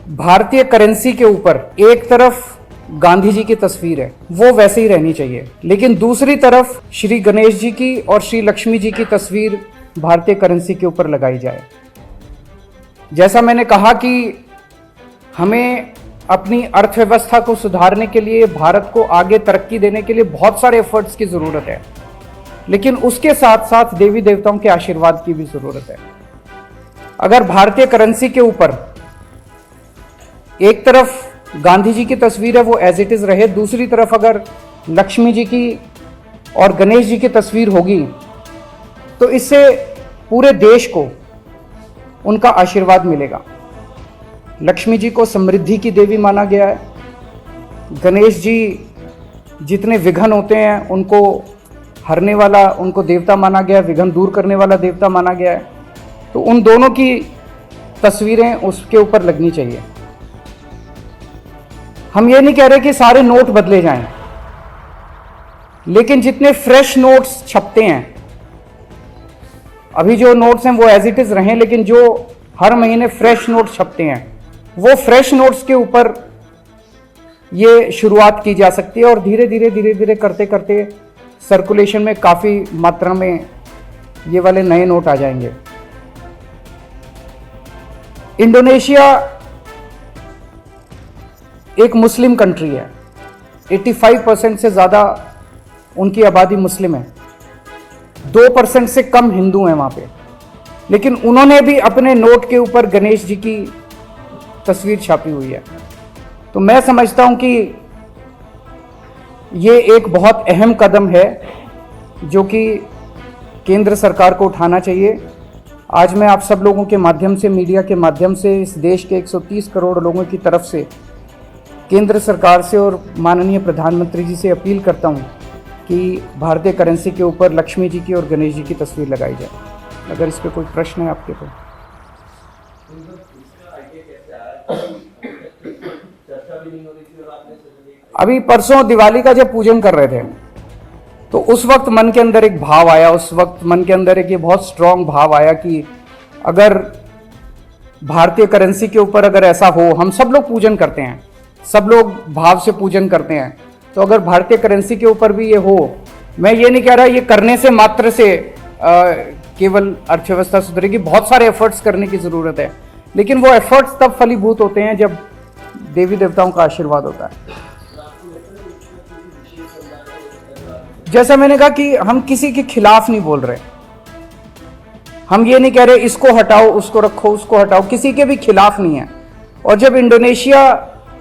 भारतीय करेंसी के ऊपर एक तरफ गांधी जी की तस्वीर है, वो वैसे ही रहनी चाहिए, लेकिन दूसरी तरफ श्री गणेश जी की और श्री लक्ष्मी जी की तस्वीर भारतीय करेंसी के ऊपर लगाई जाए। जैसा मैंने कहा कि हमें अपनी अर्थव्यवस्था को सुधारने के लिए, भारत को आगे तरक्की देने के लिए बहुत सारे एफर्ट्स की जरूरत है, लेकिन उसके साथ साथ देवी देवताओं के आशीर्वाद की भी जरूरत है। अगर भारतीय करेंसी के ऊपर एक तरफ गांधी जी की तस्वीर है वो एज इट इज रहे, दूसरी तरफ अगर लक्ष्मी जी की और गणेश जी की तस्वीर होगी, तो इससे पूरे देश को उनका आशीर्वाद मिलेगा। लक्ष्मी जी को समृद्धि की देवी माना गया है, गणेश जी जितने विघ्न होते हैं उनको हरने वाला, उनको देवता माना गया है, विघ्न दूर करने वाला देवता माना गया है। तो उन दोनों की तस्वीरें उसके ऊपर लगनी चाहिए। हम ये नहीं कह रहे कि सारे नोट बदले जाएं, लेकिन जितने फ्रेश नोट्स छपते हैं, अभी जो नोट्स हैं वो एज इट इज रहें, लेकिन जो हर महीने फ्रेश नोट छपते हैं, वो फ्रेश नोट्स के ऊपर ये शुरुआत की जा सकती है और धीरे धीरे करते करते सर्कुलेशन में काफ़ी मात्रा में ये वाले नए नोट आ जाएंगे। इंडोनेशिया एक मुस्लिम कंट्री है, 85% से ज़्यादा उनकी आबादी मुस्लिम है, 2% से कम हिंदू हैं वहाँ पे, लेकिन उन्होंने भी अपने नोट के ऊपर गणेश जी की तस्वीर छापी हुई है। तो मैं समझता हूँ कि ये एक बहुत अहम कदम है जो कि केंद्र सरकार को उठाना चाहिए। आज मैं आप सब लोगों के माध्यम से, मीडिया के माध्यम से, इस देश के 130 करोड़ लोगों की तरफ से केंद्र सरकार से और माननीय प्रधानमंत्री जी से अपील करता हूं कि भारतीय करेंसी के ऊपर लक्ष्मी जी की और गणेश जी की तस्वीर लगाई जाए। अगर इस पर कोई प्रश्न है आपके तो। अभी परसों दिवाली का जब पूजन कर रहे थे तो उस वक्त मन के अंदर एक भाव आया, उस वक्त मन के अंदर एक ये बहुत स्ट्रांग भाव आया कि अगर भारतीय करेंसी के ऊपर अगर ऐसा हो, हम सब लोग पूजन करते हैं, सब लोग भाव से पूजन करते हैं, तो अगर भारतीय करेंसी के ऊपर भी ये हो, मैं ये नहीं कह रहा ये करने से मात्र से केवल अर्थव्यवस्था सुधरेगी, बहुत सारे एफर्ट्स करने की जरूरत है, लेकिन वो एफर्ट्स तब फलीभूत होते हैं जब देवी देवताओं का आशीर्वाद होता है। जैसा मैंने कहा कि हम किसी के खिलाफ नहीं बोल रहे, हम ये नहीं कह रहे इसको हटाओ, उसको रखो, उसको हटाओ, किसी के भी खिलाफ नहीं है। और जब इंडोनेशिया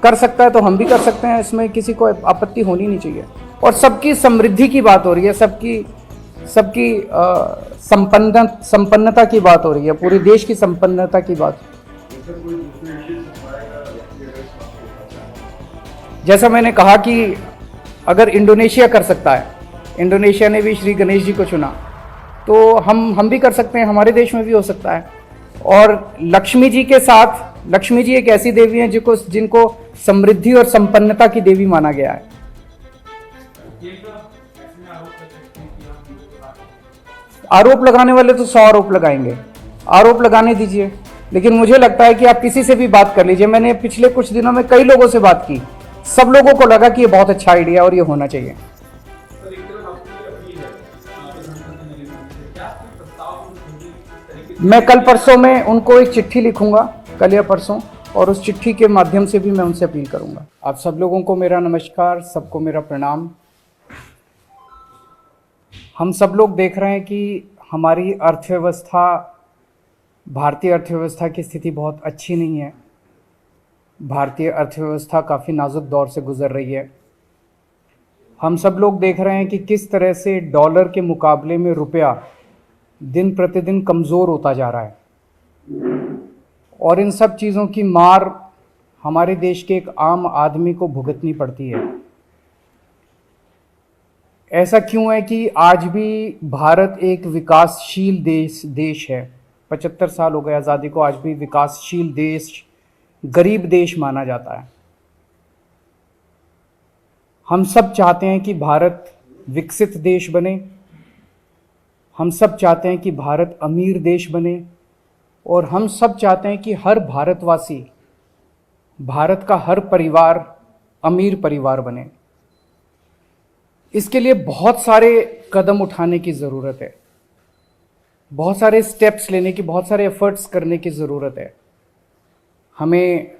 कर सकता है तो हम भी कर सकते हैं, इसमें किसी को आपत्ति होनी नहीं चाहिए। और सबकी समृद्धि की बात हो रही है, सबकी संपन्नता की बात हो रही है, पूरे देश की संपन्नता की बात। जैसा मैंने कहा कि अगर इंडोनेशिया कर सकता है, इंडोनेशिया ने भी श्री गणेश जी को चुना, तो हम भी कर सकते हैं, हमारे देश में भी हो सकता है। और लक्ष्मी जी के साथ, लक्ष्मी जी एक ऐसी देवी हैं जिनको समृद्धि और संपन्नता की देवी माना गया है। आरोप लगाने वाले तो 100 आरोप लगाएंगे, आरोप लगाने दीजिए, लेकिन मुझे लगता है कि आप किसी से भी बात कर लीजिए। मैंने पिछले कुछ दिनों में कई लोगों से बात की, सब लोगों को लगा कि ये बहुत अच्छा आइडिया और ये होना चाहिए। मैं कल परसों में उनको एक चिट्ठी लिखूंगा, कल या परसों, और उस चिट्ठी के माध्यम से भी मैं उनसे अपील करूंगा। आप सब लोगों को मेरा नमस्कार, सबको मेरा प्रणाम। हम सब लोग देख रहे हैं कि हमारी अर्थव्यवस्था, भारतीय अर्थव्यवस्था की स्थिति बहुत अच्छी नहीं है। भारतीय अर्थव्यवस्था काफ़ी नाजुक दौर से गुजर रही है। हम सब लोग देख रहे हैं कि किस तरह से डॉलर के मुकाबले में रुपया दिन प्रतिदिन कमज़ोर होता जा रहा है, और इन सब चीज़ों की मार हमारे देश के एक आम आदमी को भुगतनी पड़ती है। ऐसा क्यों है कि आज भी भारत एक विकासशील देश है। 75 साल हो गए आज़ादी को, आज भी विकासशील देश, गरीब देश माना जाता है। हम सब चाहते हैं कि भारत विकसित देश बने, हम सब चाहते हैं कि भारत अमीर देश बने, और हम सब चाहते हैं कि हर भारतवासी भारत का हर परिवार अमीर परिवार बने। इसके लिए बहुत सारे कदम उठाने की ज़रूरत है, बहुत सारे स्टेप्स लेने की, बहुत सारे एफर्ट्स करने की ज़रूरत है। हमें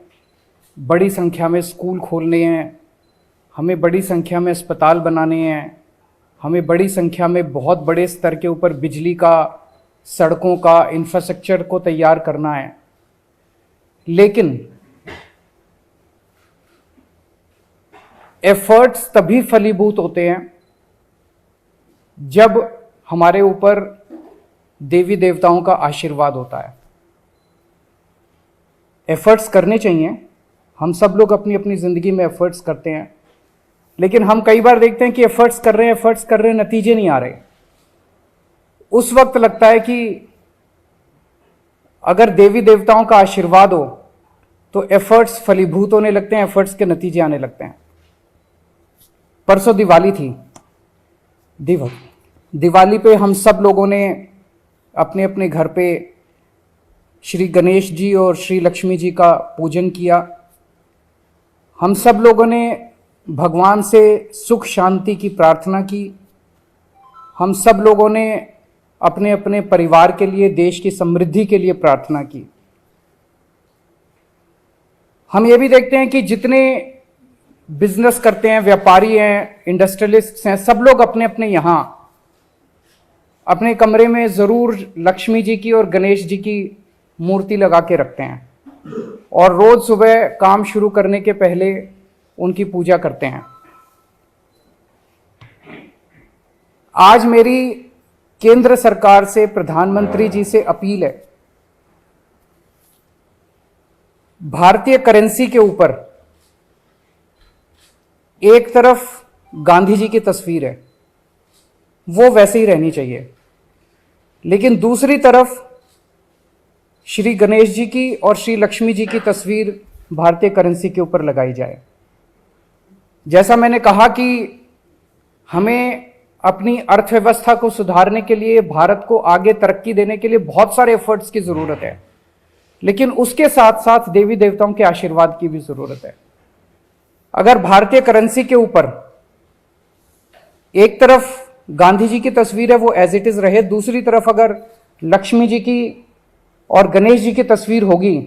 बड़ी संख्या में स्कूल खोलने हैं, हमें बड़ी संख्या में अस्पताल बनाने हैं, हमें बड़ी संख्या में बहुत बड़े स्तर के ऊपर बिजली का, सड़कों का, इंफ्रास्ट्रक्चर को तैयार करना है। लेकिन एफर्ट्स तभी फलीभूत होते हैं जब हमारे ऊपर देवी देवताओं का आशीर्वाद होता है। एफर्ट्स करने चाहिए, हम सब लोग अपनी अपनी ज़िंदगी में एफर्ट्स करते हैं, लेकिन हम कई बार देखते हैं कि एफर्ट्स कर रहे हैं, नतीजे नहीं आ रहे। उस वक्त लगता है कि अगर देवी देवताओं का आशीर्वाद हो तो एफर्ट्स फलीभूत होने लगते हैं, एफर्ट्स के नतीजे आने लगते हैं। परसों दिवाली थी। दिवाली पे हम सब लोगों ने अपने अपने घर पे श्री गणेश जी और श्री लक्ष्मी जी का पूजन किया। हम सब लोगों ने भगवान से सुख शांति की प्रार्थना की। हम सब लोगों ने अपने अपने परिवार के लिए, देश की समृद्धि के लिए प्रार्थना की। हम ये भी देखते हैं कि जितने बिजनेस करते हैं, व्यापारी हैं, इंडस्ट्रियलिस्ट्स हैं, सब लोग अपने अपने यहाँ अपने कमरे में ज़रूर लक्ष्मी जी की और गणेश जी की मूर्ति लगा के रखते हैं और रोज़ सुबह काम शुरू करने के पहले उनकी पूजा करते हैं। आज मेरी केंद्र सरकार से, प्रधानमंत्री जी से अपील है, भारतीय करेंसी के ऊपर एक तरफ गांधी जी की तस्वीर है, वो वैसे ही रहनी चाहिए, लेकिन दूसरी तरफ श्री गणेश जी की और श्री लक्ष्मी जी की तस्वीर भारतीय करेंसी के ऊपर लगाई जाए। जैसा मैंने कहा कि हमें अपनी अर्थव्यवस्था को सुधारने के लिए, भारत को आगे तरक्की देने के लिए बहुत सारे एफर्ट्स की ज़रूरत है, लेकिन उसके साथ साथ देवी देवताओं के आशीर्वाद की भी ज़रूरत है। अगर भारतीय करेंसी के ऊपर एक तरफ गांधी जी की तस्वीर है, वो एज इट इज रहे, दूसरी तरफ अगर लक्ष्मी जी की और गणेश जी की तस्वीर होगी,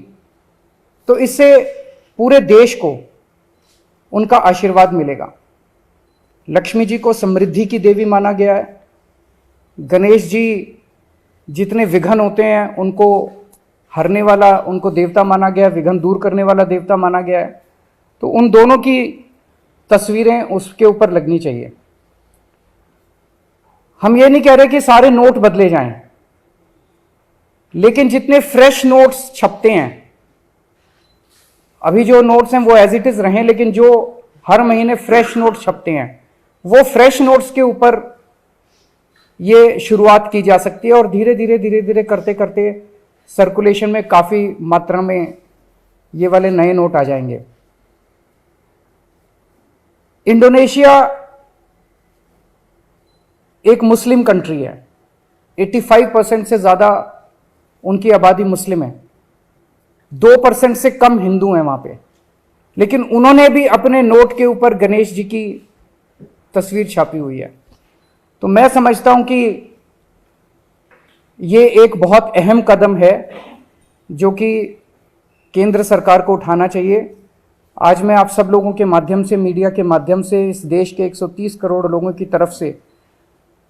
तो इससे पूरे देश को उनका आशीर्वाद मिलेगा। लक्ष्मी जी को समृद्धि की देवी माना गया है। गणेश जी जितने विघ्न होते हैं उनको हरने वाला, उनको देवता माना गया है, विघ्न दूर करने वाला देवता माना गया है। तो उन दोनों की तस्वीरें उसके ऊपर लगनी चाहिए। हम ये नहीं कह रहे कि सारे नोट बदले जाएं, लेकिन जितने फ्रेश नोट्स छपते हैं, अभी जो नोट्स हैं वो एज इट इज रहें, लेकिन जो हर महीने फ्रेश नोट्स छपते हैं, वो फ्रेश नोट्स के ऊपर ये शुरुआत की जा सकती है और धीरे धीरे करते करते सर्कुलेशन में काफ़ी मात्रा में ये वाले नए नोट आ जाएंगे। इंडोनेशिया एक मुस्लिम कंट्री है, 85% से ज़्यादा उनकी आबादी मुस्लिम है, 2% से कम हिंदू हैं वहाँ पे, लेकिन उन्होंने भी अपने नोट के ऊपर गणेश जी की तस्वीर छापी हुई है। तो मैं समझता हूँ कि ये एक बहुत अहम कदम है जो कि केंद्र सरकार को उठाना चाहिए। आज मैं आप सब लोगों के माध्यम से, मीडिया के माध्यम से, इस देश के 130 करोड़ लोगों की तरफ से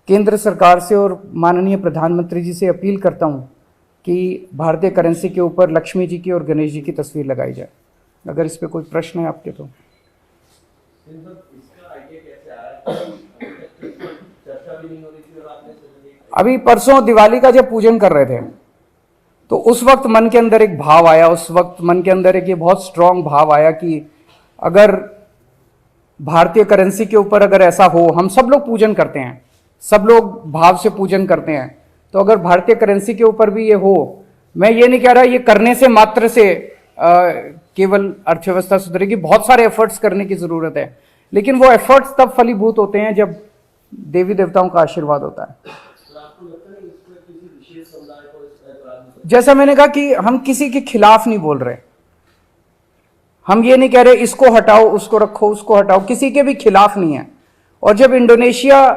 केंद्र सरकार से और माननीय प्रधानमंत्री जी से अपील करता हूं कि भारतीय करेंसी के ऊपर लक्ष्मी जी की और गणेश जी की तस्वीर लगाई जाए। अगर इस पे कोई प्रश्न है आपके तो। अभी परसों दिवाली का जब पूजन कर रहे थे तो उस वक्त मन के अंदर एक भाव आया, उस वक्त मन के अंदर एक ये बहुत स्ट्रांग भाव आया कि अगर भारतीय करेंसी के ऊपर अगर ऐसा हो, हम सब लोग पूजन करते हैं, सब लोग भाव से पूजन करते हैं, तो अगर भारतीय करेंसी के ऊपर भी ये हो, मैं ये नहीं कह रहा ये करने से मात्र से केवल अर्थव्यवस्था सुधरेगी, बहुत सारे एफर्ट्स करने की जरूरत है, लेकिन वो एफर्ट्स तब फलीभूत होते हैं जब देवी देवताओं का आशीर्वाद होता है। जैसा मैंने कहा कि हम किसी के खिलाफ नहीं बोल रहे, हम ये नहीं कह रहे इसको हटाओ, उसको रखो, उसको हटाओ, किसी के भी खिलाफ नहीं है। और जब इंडोनेशिया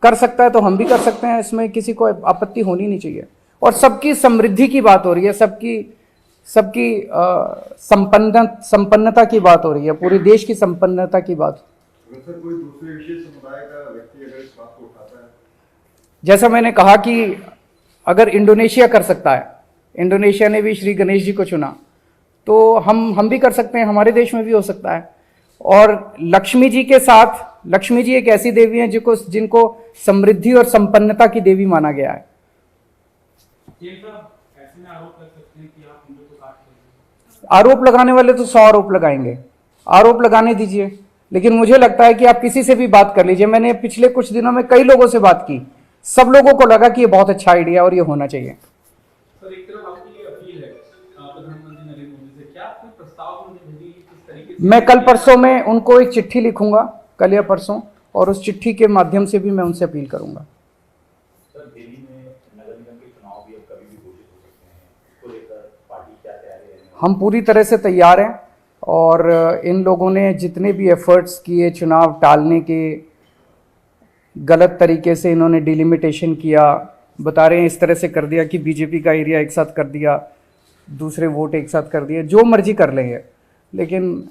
कर सकता है तो हम भी कर सकते हैं, इसमें किसी को आपत्ति होनी नहीं चाहिए। और सबकी समृद्धि की बात हो रही है, सबकी संपन्नता की बात हो रही है, पूरे देश की संपन्नता की बात। सर कोई दूसरे विशेष समुदाय का व्यक्ति अगर इस बात को उठाता है, जैसा मैंने कहा कि अगर इंडोनेशिया कर सकता है, इंडोनेशिया ने भी श्री गणेश जी को चुना, तो हम भी कर सकते हैं, हमारे देश में भी हो सकता है। और लक्ष्मी जी के साथ, लक्ष्मी जी एक ऐसी देवी हैं जिनको समृद्धि और संपन्नता की देवी माना गया है। आरोप लगाने वाले तो 100 आरोप लगाएंगे, आरोप लगाने दीजिए, लेकिन मुझे लगता है कि आप किसी से भी बात कर लीजिए। मैंने पिछले कुछ दिनों में कई लोगों से बात की, सब लोगों को लगा कि ये बहुत अच्छा आइडिया और ये होना चाहिए। सर एक तरफ आपकी ये अपील है प्रधानमंत्री नरेंद्र मोदी से, क्या कोई प्रस्ताव भेजी किस तरीके से? मैं कल परसों में उनको एक चिट्ठी लिखूंगा, कल या परसों, और उस चिट्ठी के माध्यम से भी मैं उनसे अपील करूंगा। सर दिल्ली में नगर निगम के चुनाव भी अब कभी भी घोषित हो सकते हैं, इसको लेकर पार्टी क्या तैयारी है? हम पूरी तरह से तैयार हैं, और इन लोगों ने जितने भी एफर्ट्स किए चुनाव टालने के, गलत तरीके से इन्होंने डिलिमिटेशन किया, बता रहे हैं इस तरह से कर दिया कि बीजेपी का एरिया एक साथ कर दिया, दूसरे वोट एक साथ कर दिए, जो मर्जी कर लेंगे, लेकिन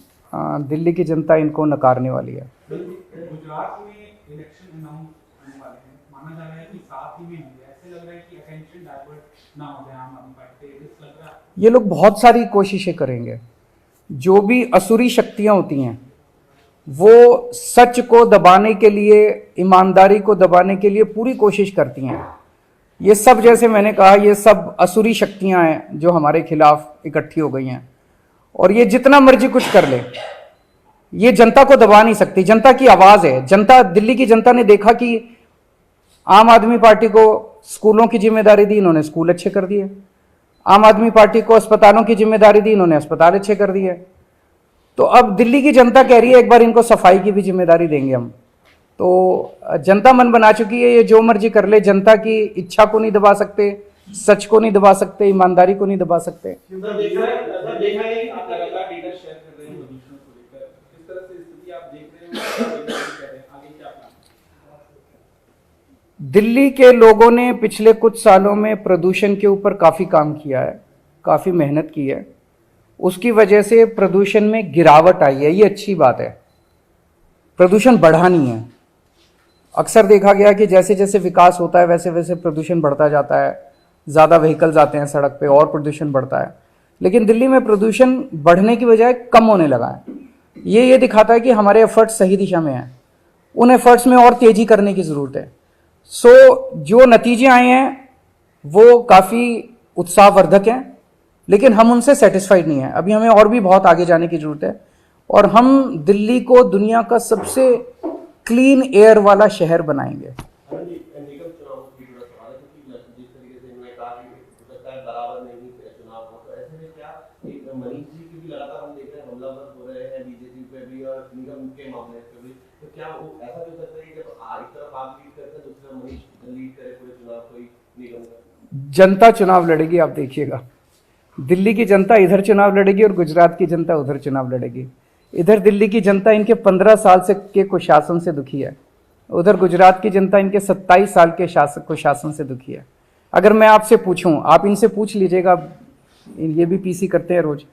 दिल्ली की जनता इनको नकारने वाली है। गुजरात में इलेक्शन अनाउंस होने वाले हैं, माना जा रहा है कि साथ ही में होंगे, ऐसे लग रहा है कि अटेंशन डाइवर्ट ना हो जाए आम आदमी पार्टी से, इस लग रहा है ये लोग बहुत सारी कोशिशें करेंगे। जो भी असुरी शक्तियां होती हैं वो सच को दबाने के लिए, ईमानदारी को दबाने के लिए पूरी कोशिश करती हैं। ये सब, जैसे मैंने कहा, ये सब असुरी शक्तियां हैं जो हमारे खिलाफ इकट्ठी हो गई हैं, और ये जितना मर्जी कुछ कर ले, ये जनता को दबा नहीं सकती। जनता की आवाज है, जनता, दिल्ली की जनता ने देखा कि आम आदमी पार्टी को स्कूलों की जिम्मेदारी दी, इन्होंने स्कूल अच्छे कर दिए। आम आदमी पार्टी को अस्पतालों की जिम्मेदारी दी, इन्होंने अस्पताल अच्छे कर दिए। तो अब दिल्ली की जनता कह रही है एक बार इनको सफाई की भी जिम्मेदारी देंगे हम। तो जनता मन बना चुकी है, ये जो मर्जी कर ले, जनता की इच्छा को नहीं दबा सकते, सच को नहीं दबा सकते, ईमानदारी को नहीं दबा सकते। सर देखा है कि आप लगातार डेटा शेयर कर रहे हैं प्रदूषण को लेकर, किस तरह से स्थिति आप देख रहे हैं, आगे क्या प्लान? दिल्ली के लोगों ने पिछले कुछ सालों में प्रदूषण के ऊपर काफ़ी काम किया है, काफ़ी मेहनत की है, उसकी वजह से प्रदूषण में गिरावट आई है, ये अच्छी बात है। प्रदूषण बढ़ा नहीं है। अक्सर देखा गया कि जैसे जैसे विकास होता है वैसे वैसे प्रदूषण बढ़ता जाता है, ज़्यादा व्हीकल्स आते हैं सड़क पे और प्रदूषण बढ़ता है, लेकिन दिल्ली में प्रदूषण बढ़ने की बजाय कम होने लगा है। ये दिखाता है कि हमारे एफर्ट्स सही दिशा में हैं, उन एफर्ट्स में और तेज़ी करने की ज़रूरत है। जो नतीजे आए हैं वो काफ़ी उत्साहवर्धक हैं, लेकिन हम उनसे सेटिस्फाइड नहीं हैं। अभी हमें और भी बहुत आगे जाने की ज़रूरत है, और हम दिल्ली को दुनिया का सबसे क्लीन एयर वाला शहर बनाएंगे। निगम चुनाव की जुड़ा सवाल है, क्योंकि जिस तरीके से इन्होंने कहा कि हो सकता है बराबर नहीं चुनाव हो, तो ऐसे में क्या एक मनीष जी की भी लगातार हम देख रहे हैं हमलावर हो रहे हैं बीजेपी पे भी और निगम के मामले पे भी, तो क्या वो ऐसा भी हो सकता है कि जब एक तरफ आप लीड करते हैं दूसरा मनीष लीड करे पूरे चुनाव, कोई निगम का? जनता चुनाव लड़ेगी, आप देखिएगा। दिल्ली की जनता इधर चुनाव लड़ेगी और गुजरात की जनता उधर चुनाव लड़ेगी। इधर दिल्ली की जनता इनके 15 साल से के कुशासन से दुखी है, उधर गुजरात की जनता इनके 27 साल के कुशासन से दुखी है। अगर मैं आपसे पूछूं, आप इनसे पूछ लीजिएगा, ये भी पीसी करते हैं रोज,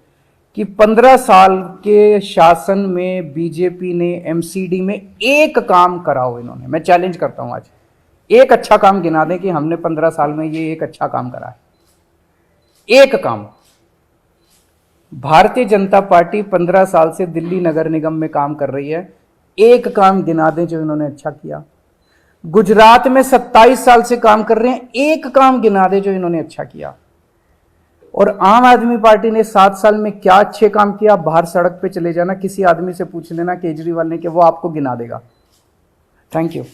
कि 15 साल के शासन में बीजेपी ने एमसीडी में एक काम करा हो इन्होंने, मैं चैलेंज करता हूं आज, एक अच्छा काम गिना दें कि हमने 15 साल में ये एक अच्छा काम करा है, एक काम। भारतीय जनता पार्टी 15 साल से दिल्ली नगर निगम में काम कर रही है, एक काम गिना दें जो इन्होंने अच्छा किया। गुजरात में 27 साल से काम कर रहे हैं, एक काम गिना दें जो इन्होंने अच्छा किया। और आम आदमी पार्टी ने 7 साल में क्या अच्छे काम किया, बाहर सड़क पे चले जाना, किसी आदमी से पूछ लेना केजरीवाल ने, कि वो आपको गिना देगा। Thank you.